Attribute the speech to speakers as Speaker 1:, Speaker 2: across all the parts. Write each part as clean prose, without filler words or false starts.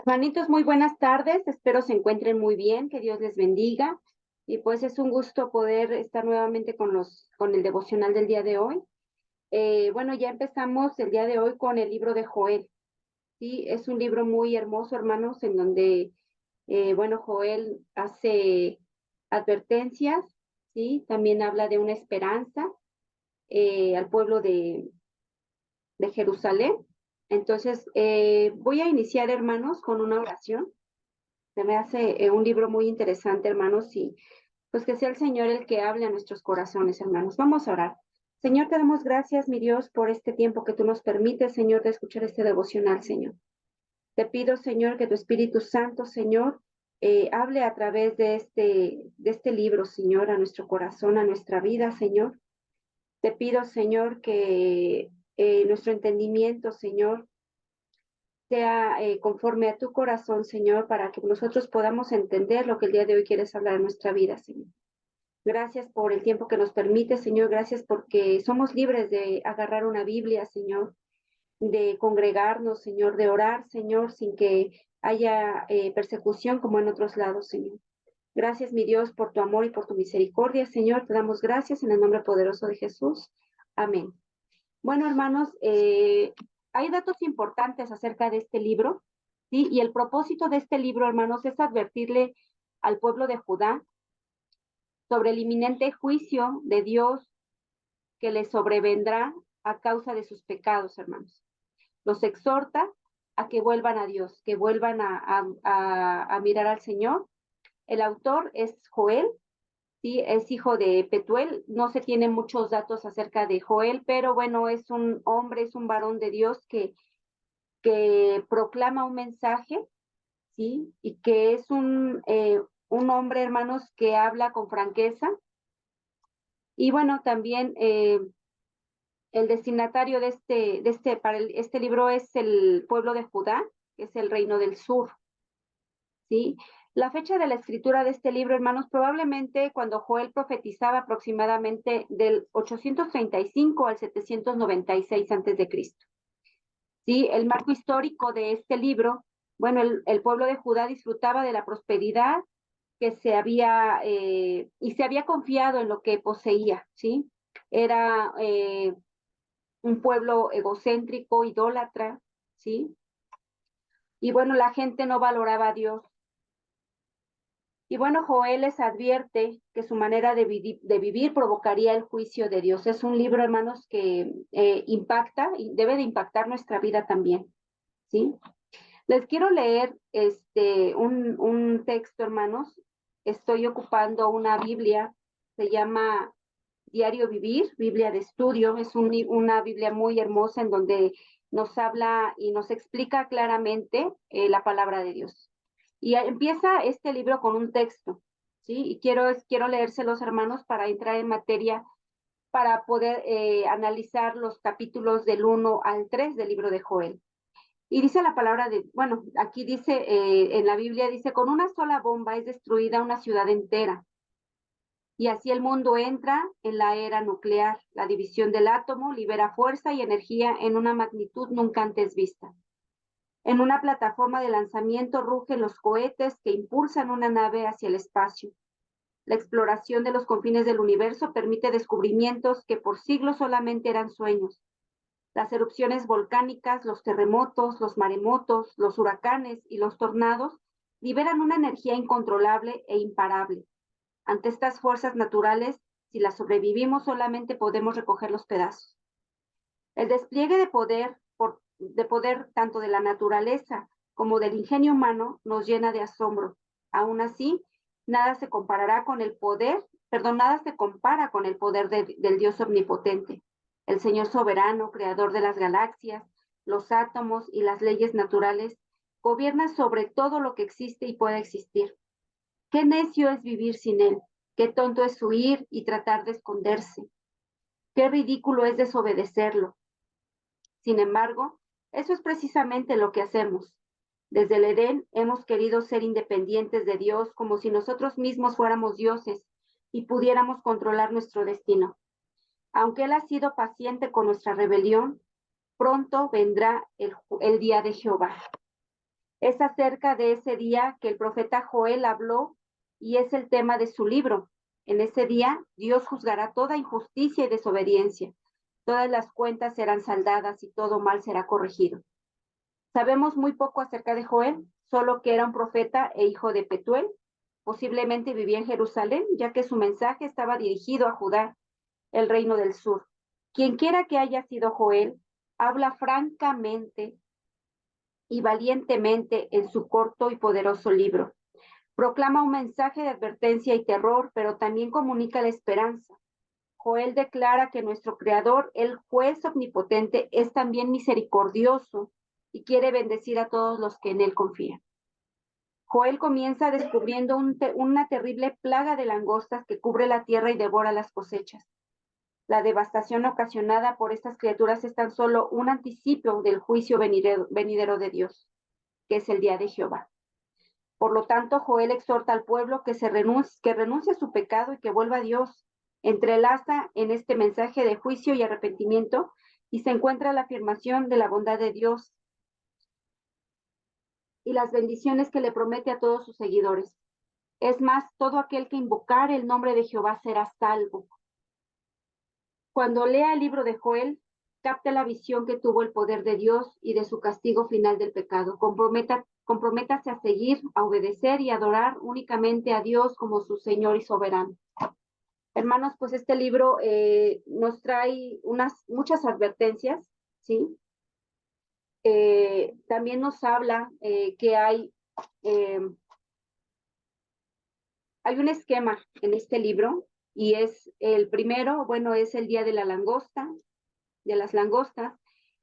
Speaker 1: Hermanitos, muy buenas tardes. Espero se encuentren muy bien, que Dios les bendiga. Y pues es un gusto poder estar nuevamente con el devocional del día de hoy. Bueno, ya empezamos el día de hoy con el libro de Joel. Sí, es un libro muy hermoso, hermanos, en donde, bueno, Joel hace advertencias, sí, también habla de una esperanza al pueblo de Jerusalén. Entonces, voy a iniciar, hermanos, con una oración. Se me hace un libro muy interesante, hermanos, y pues que sea el Señor el que hable a nuestros corazones, hermanos. Vamos a orar. Señor, te damos gracias, mi Dios, por este tiempo que tú nos permites, Señor, de escuchar este devocional, Señor. Te pido, Señor, que tu Espíritu Santo, Señor, hable a través de este libro, Señor, a nuestro corazón, a nuestra vida, Señor. Te pido, Señor, que nuestro entendimiento, Señor, sea conforme a tu corazón, Señor, para que nosotros podamos entender lo que el día de hoy quieres hablar en nuestra vida, Señor. Gracias por el tiempo que nos permite, Señor. Gracias porque somos libres de agarrar una Biblia, Señor, de congregarnos, Señor, de orar, Señor, sin que haya persecución como en otros lados, Señor. Gracias, mi Dios, por tu amor y por tu misericordia, Señor. Te damos gracias en el nombre poderoso de Jesús. Amén. Bueno, hermanos, hay datos importantes acerca de este libro, ¿sí? Y el propósito de este libro, hermanos, es advertirle al pueblo de Judá sobre el inminente juicio de Dios que les sobrevendrá a causa de sus pecados, hermanos. Los exhorta a que vuelvan a Dios, que vuelvan a mirar al Señor. El autor es Joel, sí, es hijo de Petuel. No se tienen muchos datos acerca de Joel, pero bueno, es un hombre, es un varón de Dios que proclama un mensaje, ¿sí? Y que es un hombre, hermanos, que habla con franqueza. Y bueno, también el destinatario para este libro es el pueblo de Judá, que es el reino del sur, ¿sí? La fecha de la escritura de este libro, hermanos, probablemente cuando Joel profetizaba aproximadamente del 835 al 796 antes de Cristo. ¿Sí? El marco histórico de este libro, bueno, el pueblo de Judá disfrutaba de la prosperidad que y se había confiado en lo que poseía, ¿sí? Era un pueblo egocéntrico, idólatra, ¿sí? Y bueno, la gente no valoraba a Dios. Y bueno, Joel les advierte que su manera de vivir provocaría el juicio de Dios. Es un libro, hermanos, que impacta y debe de impactar nuestra vida también, ¿sí? Les quiero leer un texto, hermanos. Estoy ocupando una Biblia, se llama Diario Vivir, Biblia de estudio. Es una Biblia muy hermosa en donde nos habla y nos explica claramente la palabra de Dios. Y empieza este libro con un texto, ¿sí? Y quiero leérselos, hermanos, para entrar en materia, para poder analizar los capítulos del 1 al 3 del libro de Joel. Y dice la palabra bueno, aquí dice, en la Biblia dice, con una sola bomba es destruida una ciudad entera. Y así el mundo entra en la era nuclear. La división del átomo libera fuerza y energía en una magnitud nunca antes vista. En una plataforma de lanzamiento rugen los cohetes que impulsan una nave hacia el espacio. La exploración de los confines del universo permite descubrimientos que por siglos solamente eran sueños. Las erupciones volcánicas, los terremotos, los maremotos, los huracanes y los tornados liberan una energía incontrolable e imparable. Ante estas fuerzas naturales, si las sobrevivimos, solamente podemos recoger los pedazos. El despliegue de poder tanto de la naturaleza como del ingenio humano nos llena de asombro. Aún así, nada se comparará con el poder, perdón, nada se compara con el poder del Dios omnipotente, el Señor soberano, creador de las galaxias, los átomos y las leyes naturales, gobierna sobre todo lo que existe y puede existir. Qué necio es vivir sin Él, qué tonto es huir y tratar de esconderse, qué ridículo es desobedecerlo. Sin embargo, eso es precisamente lo que hacemos. Desde el Edén hemos querido ser independientes de Dios como si nosotros mismos fuéramos dioses y pudiéramos controlar nuestro destino. Aunque Él ha sido paciente con nuestra rebelión, pronto vendrá el día de Jehová. Es acerca de ese día que el profeta Joel habló y es el tema de su libro. En ese día Dios juzgará toda injusticia y desobediencia. Todas las cuentas serán saldadas y todo mal será corregido. Sabemos muy poco acerca de Joel, solo que era un profeta e hijo de Petuel. Posiblemente vivía en Jerusalén, ya que su mensaje estaba dirigido a Judá, el reino del sur. Quienquiera que haya sido Joel, habla francamente y valientemente en su corto y poderoso libro. Proclama un mensaje de advertencia y terror, pero también comunica la esperanza. Joel declara que nuestro Creador, el juez omnipotente, es también misericordioso y quiere bendecir a todos los que en él confían. Joel comienza descubriendo una terrible plaga de langostas que cubre la tierra y devora las cosechas. La devastación ocasionada por estas criaturas es tan solo un anticipo del juicio venidero de Dios, que es el día de Jehová. Por lo tanto, Joel exhorta al pueblo que renuncie a su pecado y que vuelva a Dios. Entrelaza en este mensaje de juicio y arrepentimiento y se encuentra la afirmación de la bondad de Dios y las bendiciones que le promete a todos sus seguidores. Es más, todo aquel que invocar el nombre de Jehová será salvo. Cuando lea el libro de Joel, capte la visión que tuvo el poder de Dios y de su castigo final del pecado. Comprométase a seguir, a obedecer y adorar únicamente a Dios como su Señor y soberano. Hermanos, pues este libro nos trae muchas advertencias, ¿sí? También nos habla que eh, hay un esquema en este libro y es el primero, bueno, es el día de la langosta, de las langostas,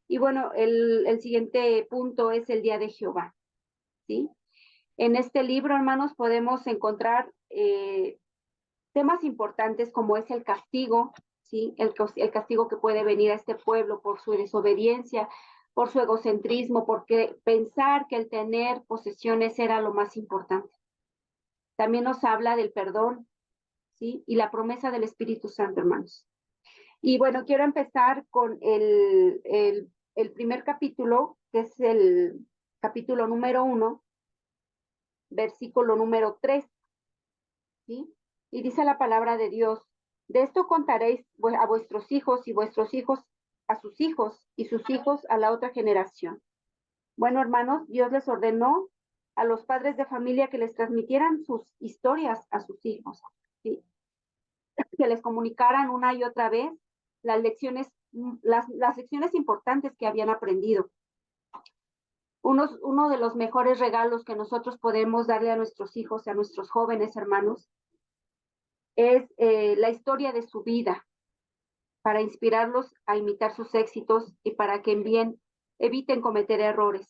Speaker 1: y bueno, el siguiente punto es el día de Jehová, ¿sí? En este libro, hermanos, podemos encontrar temas importantes como es el castigo, ¿sí? El castigo que puede venir a este pueblo por su desobediencia, por su egocentrismo, porque pensar que el tener posesiones era lo más importante. También nos habla del perdón, ¿sí? Y la promesa del Espíritu Santo, hermanos. Y bueno, quiero empezar con el primer capítulo, que es el capítulo número 1, versículo número 3, ¿sí? Y dice la palabra de Dios, de esto contaréis a vuestros hijos y vuestros hijos a sus hijos y sus hijos a la otra generación. Bueno, hermanos, Dios les ordenó a los padres de familia que les transmitieran sus historias a sus hijos, ¿sí? Que les comunicaran una y otra vez las lecciones, las lecciones importantes que habían aprendido. Uno de los mejores regalos que nosotros podemos darle a nuestros hijos, a nuestros jóvenes hermanos, es la historia de su vida, para inspirarlos a imitar sus éxitos y para que bien eviten cometer errores,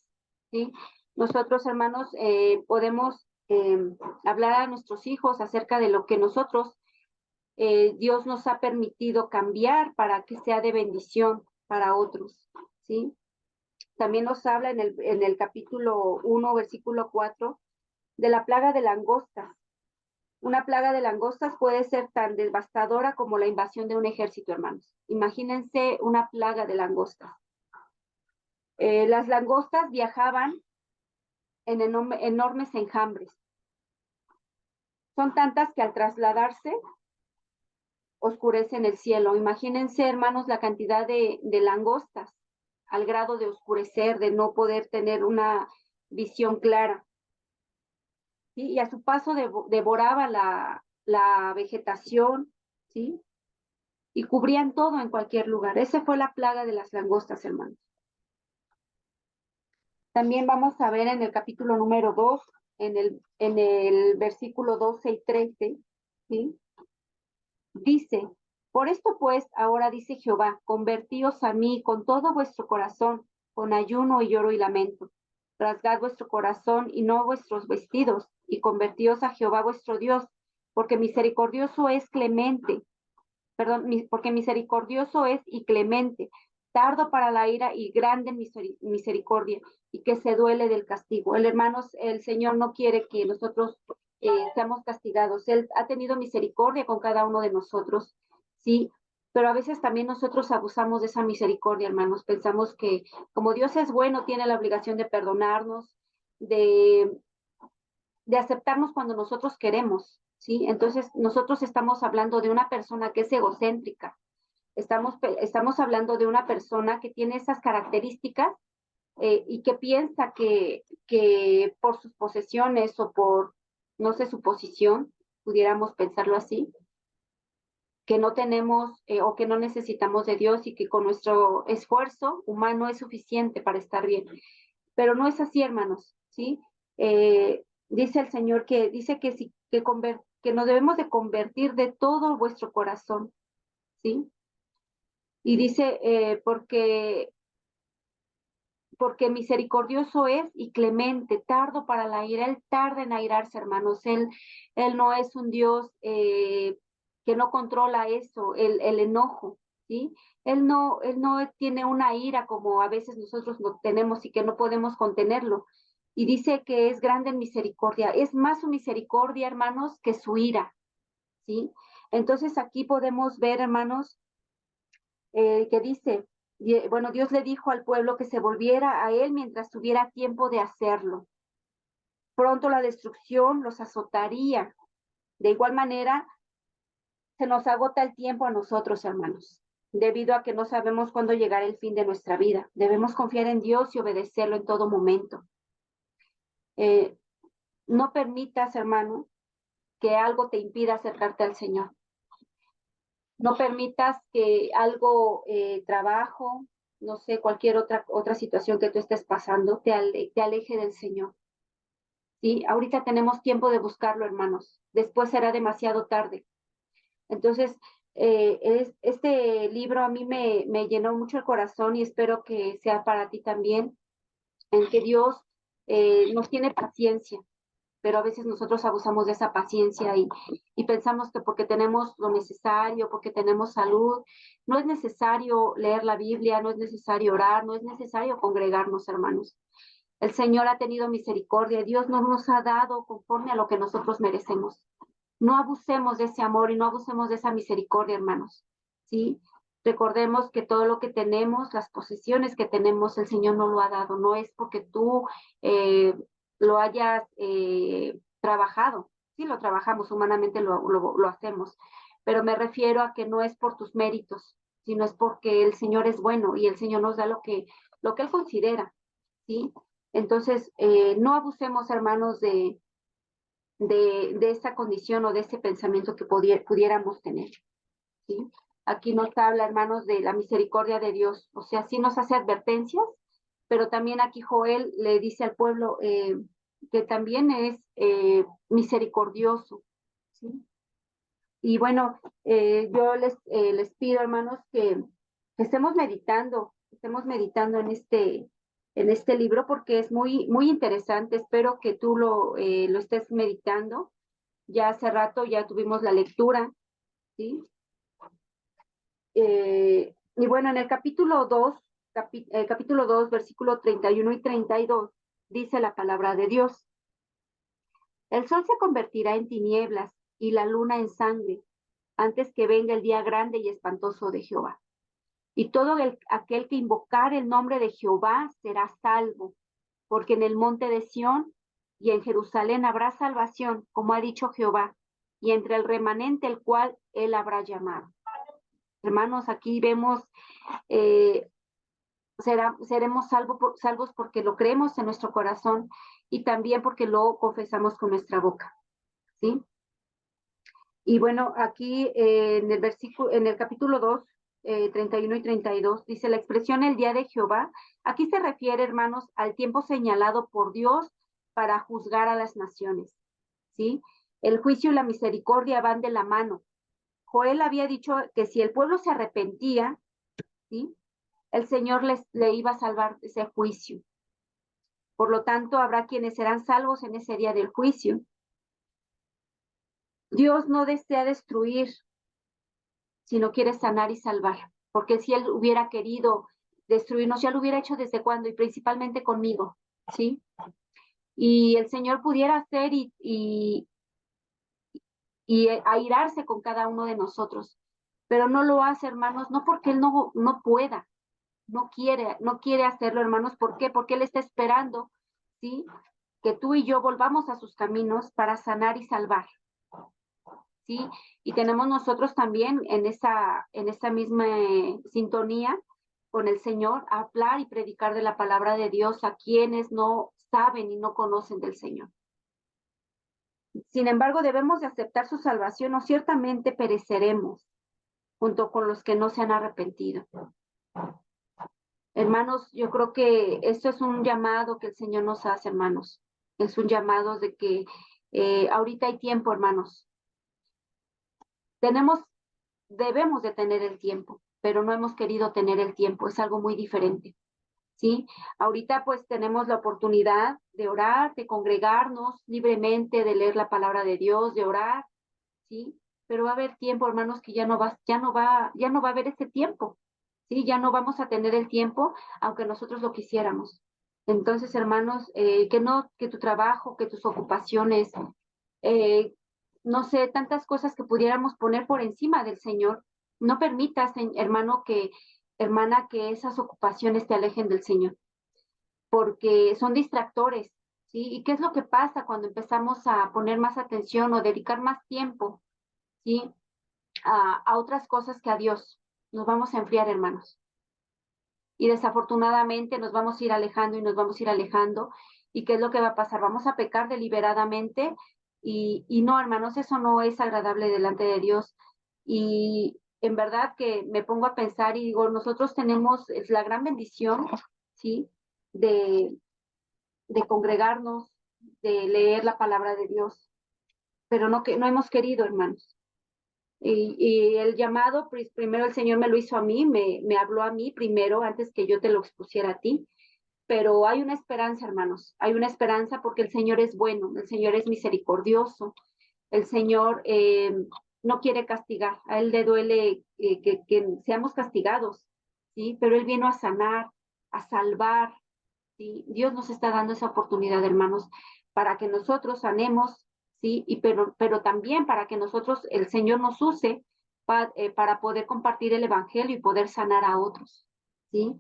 Speaker 1: ¿sí? Nosotros, hermanos, podemos hablar a nuestros hijos acerca de lo que nosotros, Dios nos ha permitido cambiar para que sea de bendición para otros, ¿sí? También nos habla en el capítulo 1, versículo 4, de la plaga de langostas. Una plaga de langostas puede ser tan devastadora como la invasión de un ejército, hermanos. Imagínense una plaga de langostas. Las langostas viajaban en enormes enjambres. Son tantas que al trasladarse oscurecen el cielo. Imagínense, hermanos, la cantidad de langostas al grado de oscurecer, de no poder tener una visión clara. ¿Sí? Y a su paso devoraba la vegetación, ¿sí? Y cubrían todo en cualquier lugar. Esa fue la plaga de las langostas, hermanos. También vamos a ver en el capítulo número 2, en el versículo 12 y 13, ¿sí? Dice, por esto pues, ahora dice Jehová, convertíos a mí con todo vuestro corazón, con ayuno y lloro y lamento. Rasgad vuestro corazón y no vuestros vestidos, y convertíos a Jehová vuestro Dios, porque misericordioso es clemente, perdón, porque misericordioso es y clemente, tardo para la ira y grande en misericordia, y que se duele del castigo. Hermanos, el Señor no quiere que nosotros seamos castigados. Él ha tenido misericordia con cada uno de nosotros, sí, pero a veces también nosotros abusamos de esa misericordia, hermanos. Pensamos que como Dios es bueno, tiene la obligación de perdonarnos, de, de aceptarnos cuando nosotros queremos, ¿sí? Entonces, nosotros estamos hablando de una persona que es egocéntrica, estamos hablando de una persona que tiene esas características y que piensa que por sus posesiones o por, no sé, su posición, pudiéramos pensarlo así, que no tenemos o que no necesitamos de Dios y que con nuestro esfuerzo humano es suficiente para estar bien. Pero no es así, hermanos, ¿sí? Dice el Señor que dice que, si, que nos debemos de convertir de todo vuestro corazón, ¿sí? Y dice, porque misericordioso es y clemente, tardo para la ira, él tarda en airarse, hermanos, él no es un Dios que no controla eso, el enojo, ¿sí? Él no tiene una ira como a veces nosotros no tenemos y que no podemos contenerlo. Y dice que es grande en misericordia, es más su misericordia, hermanos, que su ira, ¿sí? Entonces aquí podemos ver, hermanos, que dice, bueno, Dios le dijo al pueblo que se volviera a él mientras tuviera tiempo de hacerlo. Pronto la destrucción los azotaría. De igual manera, se nos agota el tiempo a nosotros, hermanos, debido a que no sabemos cuándo llegará el fin de nuestra vida. Debemos confiar en Dios y obedecerlo en todo momento. Eh, no permitas, hermano, que algo te impida acercarte al Señor. No permitas que algo, trabajo, no sé, cualquier otra situación que tú estés pasando, te aleje del Señor. ¿Sí? Ahorita tenemos tiempo de buscarlo, hermanos. Después será demasiado tarde. Entonces, este libro a mí me llenó mucho el corazón y espero que sea para ti también, en que Dios nos tiene paciencia, pero a veces nosotros abusamos de esa paciencia y pensamos que porque tenemos lo necesario, porque tenemos salud, no es necesario leer la Biblia, no es necesario orar, no es necesario congregarnos, hermanos. El Señor ha tenido misericordia, Dios no nos ha dado conforme a lo que nosotros merecemos. No abusemos de ese amor y no abusemos de esa misericordia, hermanos. ¿Sí? Recordemos que todo lo que tenemos, las posesiones que tenemos, el Señor no lo ha dado. No es porque tú lo hayas trabajado. Sí, lo trabajamos, humanamente lo hacemos. Pero me refiero a que no es por tus méritos, sino es porque el Señor es bueno y el Señor nos da lo que Él considera. ¿Sí? Entonces, no abusemos, hermanos, de esa condición o de ese pensamiento que pudiéramos tener, ¿sí? Aquí nos habla, hermanos, de la misericordia de Dios, o sea, sí nos hace advertencias, pero también aquí Joel le dice al pueblo que también es misericordioso, ¿sí? Y bueno, yo les pido, hermanos, que estemos meditando en este libro porque es muy, muy interesante. Espero que tú lo estés meditando. Ya hace rato ya tuvimos la lectura, ¿sí? Y bueno, en el capítulo 2, versículo 31 y 32, dice la palabra de Dios. El sol se convertirá en tinieblas y la luna en sangre antes que venga el día grande y espantoso de Jehová. Y todo aquel que invocar el nombre de Jehová será salvo, porque en el monte de Sión y en Jerusalén habrá salvación, como ha dicho Jehová, y entre el remanente el cual él habrá llamado. Hermanos, aquí vemos, eh, seremos salvos porque lo creemos en nuestro corazón y también porque lo confesamos con nuestra boca, ¿sí? Y bueno, aquí en el capítulo 2, 31 y 32, dice la expresión el día de Jehová. Aquí se refiere, hermanos, al tiempo señalado por Dios para juzgar a las naciones, ¿sí? El juicio y la misericordia van de la mano. Joel había dicho que si el pueblo se arrepentía, ¿sí? El Señor le iba a salvar de ese juicio. Por lo tanto, habrá quienes serán salvos en ese día del juicio. Dios no desea destruir, sino quiere sanar y salvar, porque si Él hubiera querido destruirnos, ya lo hubiera hecho desde cuando y principalmente conmigo, ¿sí? Y el Señor pudiera hacer y airarse con cada uno de nosotros, pero no lo hace, hermanos, no porque Él no pueda, no quiere hacerlo, hermanos. ¿Por qué? Porque Él está esperando, ¿sí? que tú y yo volvamos a sus caminos para sanar y salvar, ¿sí? Y tenemos nosotros también en esa misma sintonía con el Señor, hablar y predicar de la palabra de Dios a quienes no saben y no conocen del Señor. Sin embargo, debemos de aceptar su salvación o ciertamente pereceremos junto con los que no se han arrepentido. Hermanos, yo creo que esto es un llamado que el Señor nos hace, hermanos. Es un llamado de que ahorita hay tiempo, hermanos. Debemos de tener el tiempo, pero no hemos querido tener el tiempo. Es algo muy diferente, ¿sí? Ahorita pues tenemos la oportunidad de orar, de congregarnos libremente, de leer la palabra de Dios, de orar, ¿sí? Pero va a haber tiempo, hermanos, que ya no va a haber ese tiempo, ¿sí? Ya no vamos a tener el tiempo, aunque nosotros lo quisiéramos. Entonces, hermanos, que tu trabajo, que tus ocupaciones, eh, no sé, tantas cosas que pudiéramos poner por encima del Señor, no permitas, hermana, que esas ocupaciones te alejen del Señor, porque son distractores, ¿sí? ¿Y qué es lo que pasa cuando empezamos a poner más atención o dedicar más tiempo, ¿sí? A otras cosas que a Dios? Nos vamos a enfriar, hermanos. Y desafortunadamente nos vamos a ir alejando y nos vamos a ir alejando. ¿Y qué es lo que va a pasar? Vamos a pecar deliberadamente y no, hermanos, eso no es agradable delante de Dios. Y en verdad que me pongo a pensar y digo, nosotros tenemos la gran bendición, ¿sí? De, de congregarnos, de leer la palabra de Dios, pero no hemos querido, hermanos. Y el llamado, pues primero el Señor me lo hizo a mí, me habló a mí primero antes que yo te lo expusiera a ti. Pero hay una esperanza, hermanos, hay una esperanza porque el Señor es bueno, el Señor es misericordioso, el Señor no quiere castigar, a Él le duele que seamos castigados, ¿sí? Pero Él vino a sanar, a salvar, ¿sí? Dios nos está dando esa oportunidad, hermanos, para que nosotros sanemos, ¿sí? Pero también para que nosotros, el Señor nos use para poder compartir el Evangelio y poder sanar a otros, ¿sí?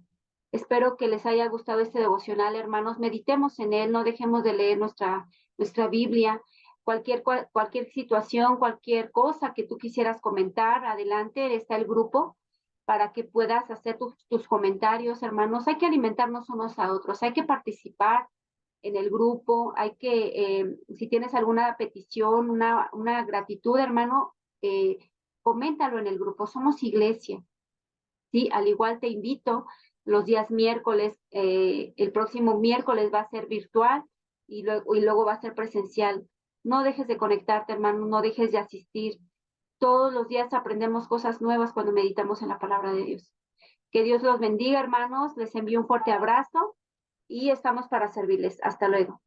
Speaker 1: Espero que les haya gustado este devocional, hermanos. Meditemos en él, no dejemos de leer nuestra Biblia. Cualquier situación, cualquier cosa que tú quisieras comentar, adelante, está el grupo para que puedas hacer tus comentarios, hermanos. Hay que alimentarnos unos a otros, hay que participar en el grupo, si tienes alguna petición, una gratitud, hermano, coméntalo en el grupo. Somos iglesia, ¿sí? Al igual te invito los días miércoles, el próximo miércoles va a ser virtual y luego va a ser presencial. No dejes de conectarte, hermano, no dejes de asistir. Todos los días aprendemos cosas nuevas cuando meditamos en la palabra de Dios. Que Dios los bendiga, hermanos. Les envío un fuerte abrazo y estamos para servirles. Hasta luego.